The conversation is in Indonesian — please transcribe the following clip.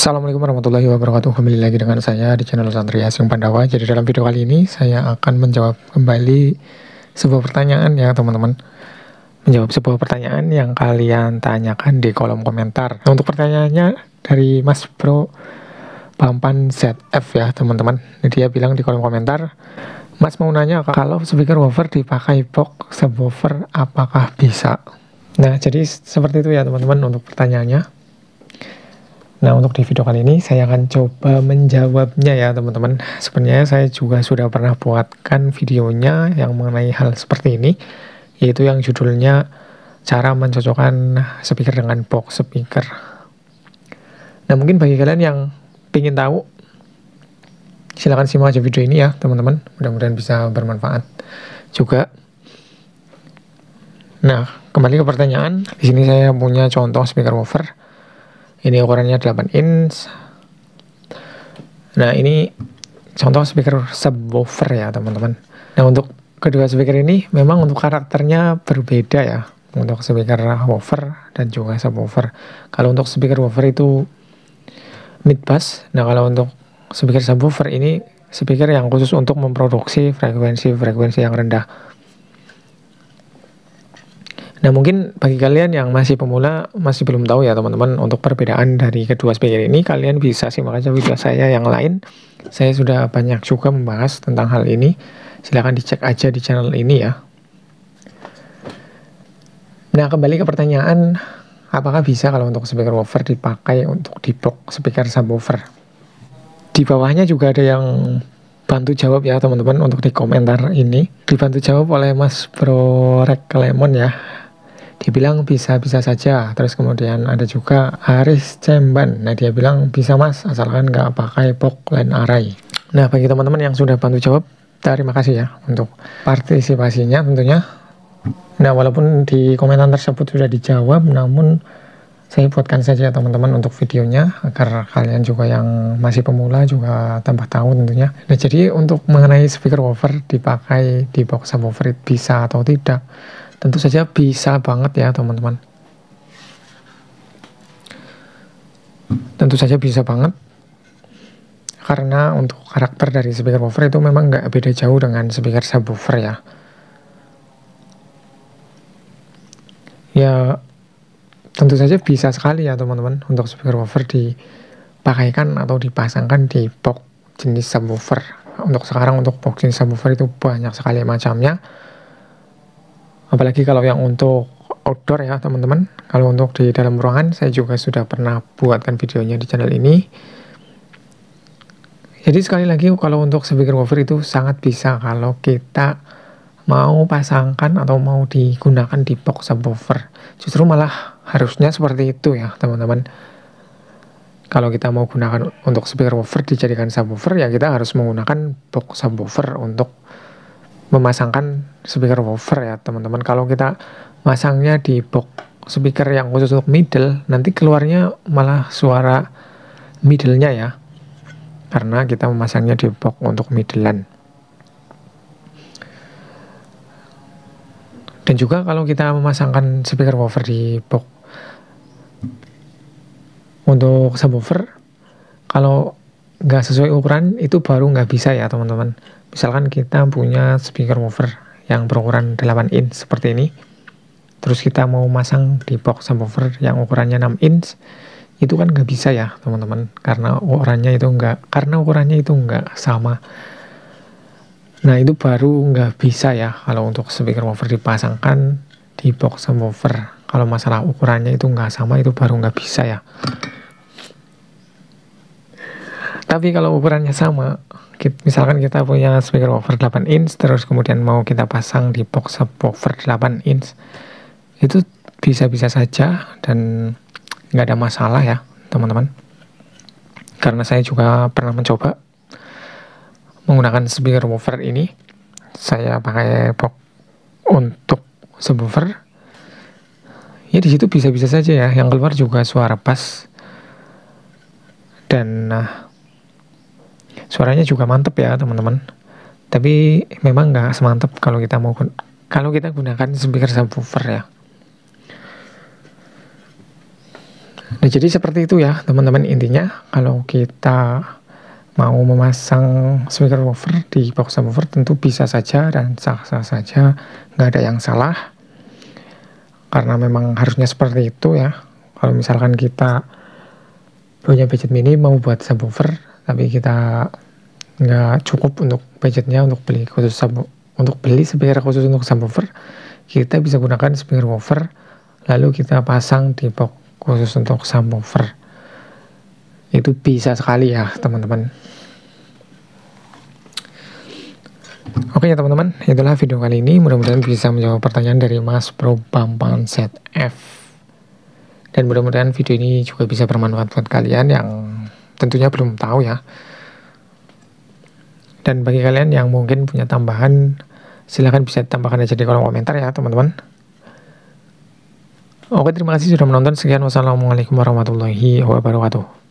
Assalamualaikum warahmatullahi wabarakatuh. Kembali lagi dengan saya di channel Santri Asing Pandawa. Jadi dalam video kali ini saya akan menjawab kembali sebuah pertanyaan ya teman-teman. Menjawab sebuah pertanyaan yang kalian tanyakan di kolom komentar. Nah, untuk pertanyaannya dari Mas Bro Pampan ZF ya teman-teman. Dia bilang di kolom komentar, Mas mau nanya kalau speaker woofer dipakai box subwoofer apakah bisa? Nah, jadi seperti itu ya teman-teman untuk pertanyaannya. Nah, untuk di video kali ini saya akan coba menjawabnya ya teman-teman. Sebenarnya saya juga sudah pernah buatkan videonya yang mengenai hal seperti ini, yaitu yang judulnya cara mencocokkan speaker dengan box speaker. Nah, mungkin bagi kalian yang ingin tahu, silahkan simak aja video ini ya teman-teman. Mudah-mudahan bisa bermanfaat juga. Nah, kembali ke pertanyaan. Di sini saya punya contoh speaker woofer. Ini ukurannya 8 inch. Nah, ini contoh speaker subwoofer ya, teman-teman. Nah, untuk kedua speaker ini memang untuk karakternya berbeda ya. Untuk speaker woofer dan juga subwoofer. Kalau untuk speaker woofer itu mid bass. Nah, kalau untuk speaker subwoofer ini speaker yang khusus untuk memproduksi frekuensi yang rendah. Nah, mungkin bagi kalian yang masih pemula, masih belum tahu ya teman-teman, untuk perbedaan dari kedua speaker ini, kalian bisa simak aja video saya yang lain. Saya sudah banyak juga membahas tentang hal ini. Silahkan dicek aja di channel ini ya. Nah, kembali ke pertanyaan, apakah bisa kalau untuk speaker woofer dipakai untuk di box speaker subwoofer? Di bawahnya juga ada yang bantu jawab ya teman-teman untuk di komentar ini. Dibantu jawab oleh Mas Bro Rek Lemon ya. Dibilang bisa-bisa saja. Terus kemudian ada juga Haris Cemban. Nah, dia bilang bisa mas, asalkan nggak pakai box line array. Nah, bagi teman-teman yang sudah bantu jawab, terima kasih ya untuk partisipasinya tentunya. Nah, walaupun di komentar tersebut sudah dijawab, namun saya buatkan saja teman-teman untuk videonya agar kalian juga yang masih pemula juga tambah tahu tentunya. Nah, jadi untuk mengenai speaker woofer dipakai di box subwoofer bisa atau tidak? Tentu saja bisa banget ya teman-teman. Tentu saja bisa banget. Karena untuk karakter dari speaker woofer itu memang nggak beda jauh dengan speaker subwoofer ya. Ya, tentu saja bisa sekali ya teman-teman untuk speaker woofer dipakaikan atau dipasangkan di box jenis subwoofer. Untuk sekarang untuk box jenis subwoofer itu banyak sekali macamnya. Apalagi kalau yang untuk outdoor ya teman-teman. Kalau untuk di dalam ruangan saya juga sudah pernah buatkan videonya di channel ini. Jadi sekali lagi kalau untuk speaker woofer itu sangat bisa kalau kita mau pasangkan atau mau digunakan di box subwoofer. Justru malah harusnya seperti itu ya teman-teman. Kalau kita mau gunakan untuk speaker woofer dijadikan subwoofer ya kita harus menggunakan box subwoofer untuk memasangkan speaker woofer ya teman-teman. Kalau kita masangnya di box speaker yang khusus untuk middle, nanti keluarnya malah suara middle-nya ya, karena kita memasangnya di box untuk middlean. Dan juga kalau kita memasangkan speaker woofer di box untuk subwoofer, kalau nggak sesuai ukuran itu baru nggak bisa ya teman-teman. Misalkan kita punya speaker woofer yang berukuran 8 inch seperti ini, terus kita mau masang di box subwoofer yang ukurannya 6 inch, itu kan nggak bisa ya teman-teman, karena ukurannya itu nggak sama. Nah, itu baru nggak bisa ya kalau untuk speaker woofer dipasangkan di box subwoofer. Kalau masalah ukurannya itu nggak sama, itu baru nggak bisa ya. Tapi kalau ukurannya sama, misalkan kita punya speaker woofer 8 inch, terus kemudian mau kita pasang di box subwoofer 8 inch, itu bisa-bisa saja dan nggak ada masalah ya teman-teman. Karena saya juga pernah mencoba menggunakan speaker woofer ini, saya pakai box untuk subwoofer, ya di situ bisa-bisa saja ya, yang keluar juga suara bass dan suaranya juga mantep ya teman-teman. Tapi memang nggak semantep kalau kita gunakan speaker subwoofer ya. Nah, jadi seperti itu ya teman-teman, intinya kalau kita mau memasang speaker woofer di box subwoofer tentu bisa saja dan sah-sah saja, nggak ada yang salah, karena memang harusnya seperti itu ya. Kalau misalkan kita punya budget mini mau buat subwoofer, tapi kita nggak cukup untuk budgetnya untuk beli speaker khusus untuk subwoofer, kita bisa gunakan speaker woofer lalu kita pasang di box khusus untuk subwoofer. Itu bisa sekali ya teman-teman. Oke ya teman-teman, itulah video kali ini, mudah-mudahan bisa menjawab pertanyaan dari Mas Bro Bambang ZF, dan mudah-mudahan video ini juga bisa bermanfaat buat kalian yang tentunya belum tahu ya. Dan bagi kalian yang mungkin punya tambahan, silahkan bisa tambahkan aja di kolom komentar ya teman-teman. Oke, terima kasih sudah menonton. Sekian, wassalamualaikum warahmatullahi wabarakatuh.